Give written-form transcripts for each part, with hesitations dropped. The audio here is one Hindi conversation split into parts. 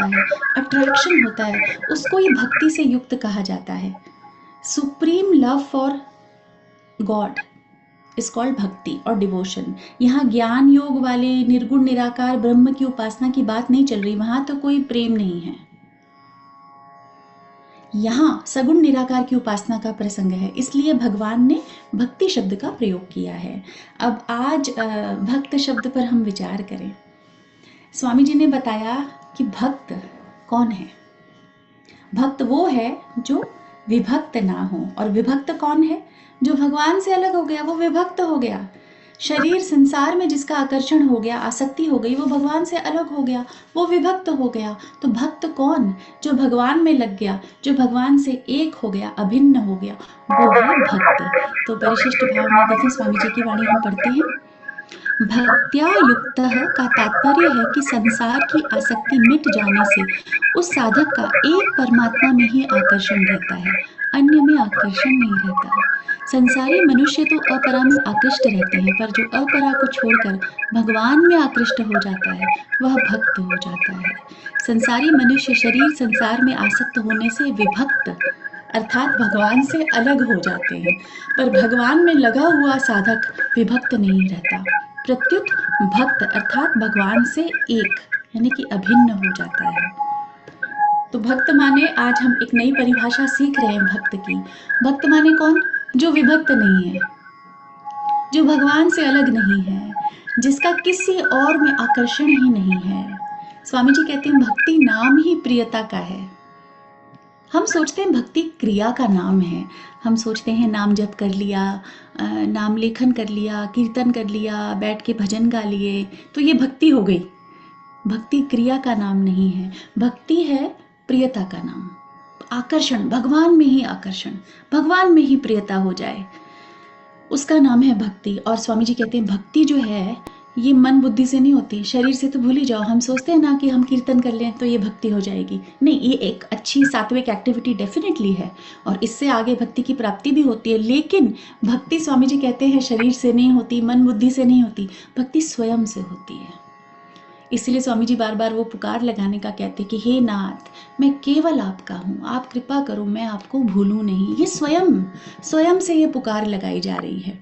होता है, अट्रैक्शन होता है, उसको ही भक्ति से युक्त कहा जाता है। Supreme love for God is called भक्ति और डिवोशन। यहाँ ज्ञान योग वाले निर्गुण निराकार ब्रह्म की उपासना की बात नहीं चल रही, वहां तो कोई प्रेम नहीं है। यहाँ सगुण निराकार की उपासना का प्रसंग है, इसलिए भगवान ने भक्ति शब्द का प्रयोग किया है। अब आज भक्त शब्द पर हम विचार करें। स्वामी जी ने बताया कि भक्त कौन है। भक्त वो है जो विभक्त ना हो, और विभक्त कौन है? जो भगवान से अलग हो गया वो विभक्त हो गया। शरीर संसार में जिसका आकर्षण हो गया, आसक्ति हो गई, वो भगवान से अलग हो गया, वो विभक्त हो गया। तो भक्त कौन? जो भगवान में लग गया, जो भगवान से एक हो गया, अभिन्न हो गया, वो है भक्त। तो परिशिष्ट भाव में देखें, स्वामी जी की वाणी हम पढ़ते हैं। भक्त्या युक्तः का तात्पर्य है कि संसार की आसक्ति मिट जाने से उस साधक का एक परमात्मा में ही आकर्षण रहता है, अन्य में आकर्षण नहीं रहता। संसारी मनुष्य तो अपरा में आकृष्ट रहते हैं, पर जो अपरा को छोड़कर भगवान में आकृष्ट हो जाता है वह भक्त हो जाता है। संसारी मनुष्य शरीर संसार में आसक्त होने से विभक्त अर्थात भगवान से अलग हो जाते हैं, पर भगवान में लगा हुआ साधक विभक्त नहीं रहता, प्रत्युत भक्त अर्थात भगवान से एक यानी कि अभिन्न हो जाता है। तो भक्त माने, आज हम एक नई परिभाषा सीख रहे हैं भक्त की। भक्त माने कौन? जो विभक्त नहीं है, जो भगवान से अलग नहीं है, जिसका किसी और में आकर्षण ही नहीं है। स्वामी जी कहते हैं भक्ति नाम ही प्रियता का है। हम सोचते हैं भक्ति क्रिया का नाम है, हम सोचते हैं नाम जप कर लिया, नाम लेखन कर लिया, कीर्तन कर लिया, बैठ के भजन गा लिए तो ये भक्ति हो गई। भक्ति क्रिया का नाम नहीं है, भक्ति है प्रियता का नाम, आकर्षण, भगवान में ही आकर्षण, भगवान में ही प्रियता हो जाए, उसका नाम है भक्ति। और स्वामी जी कहते हैं भक्ति जो है ये मन बुद्धि से नहीं होती, शरीर से तो भूल ही जाओ। हम सोचते हैं ना कि हम कीर्तन कर लें तो ये भक्ति हो जाएगी, नहीं, ये एक अच्छी सात्विक एक्टिविटी डेफिनेटली है और इससे आगे भक्ति की प्राप्ति भी होती है, लेकिन भक्ति स्वामी जी कहते हैं शरीर से नहीं होती, मन बुद्धि से नहीं होती, भक्ति स्वयं से होती है। इसलिए स्वामी जी बार बार वो पुकार लगाने का कहते कि हे नाथ, मैं केवल आपका हूँ, आप कृपा करो, मैं आपको भूलूं नहीं। ये स्वयं से ये पुकार लगाई जा रही है।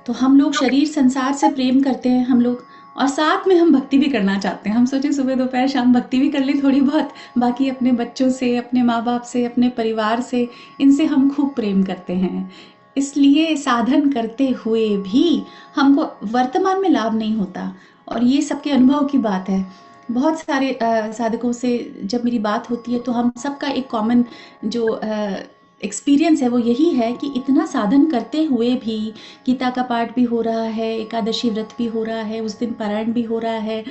तो हम लोग शरीर संसार से प्रेम करते हैं हम लोग, और साथ में हम भक्ति भी करना चाहते हैं। हम सोचें सुबह दोपहर शाम भक्ति भी कर ले थोड़ी बहुत, बाकी अपने बच्चों से, अपने माँ बाप से, अपने परिवार से, इनसे हम खूब प्रेम करते हैं। इसलिए साधन करते हुए भी हमको वर्तमान में लाभ नहीं होता, और ये सबके अनुभव की बात है। बहुत सारे साधकों से जब मेरी बात होती है तो हम सबका एक कॉमन जो एक्सपीरियंस है वो यही है कि इतना साधन करते हुए भी गीता का पाठ भी हो रहा है, एकादशी व्रत भी हो रहा है, उस दिन पारायण भी हो रहा है,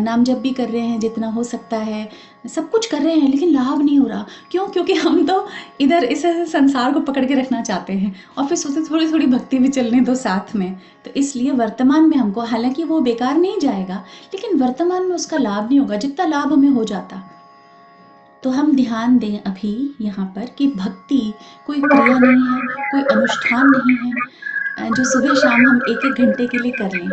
नाम जप भी कर रहे हैं जितना हो सकता है, सब कुछ कर रहे हैं, लेकिन लाभ नहीं हो रहा। क्यों? क्योंकि हम तो इधर इस संसार को पकड़ के रखना चाहते हैं और फिर सोचते थोड़ी थोड़ी भक्ति भी चलने दो साथ में। तो इसलिए वर्तमान में हमको, हालांकि वो बेकार नहीं जाएगा, लेकिन वर्तमान में उसका लाभ नहीं होगा जितना लाभ हमें हो जाता। तो हम ध्यान दें अभी यहाँ पर कि भक्ति कोई क्रिया नहीं है, कोई अनुष्ठान नहीं है जो सुबह शाम हम एक एक घंटे के लिए कर लें,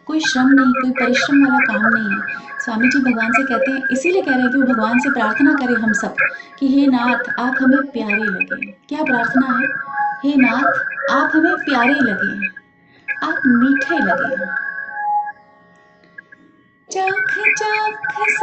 कोई श्रम नहीं, कोई परिश्रम वाला काम नहीं है। स्वामी जी भगवान से कहते हैं, इसीलिए कह रहे हैं कि वो भगवान से प्रार्थना करें हम सब कि हे नाथ आप हमें प्यारे लगे। क्या प्रार्थना है? हे नाथ आप हमें प्यारे लगे, आप मीठे लगे। चाख चाख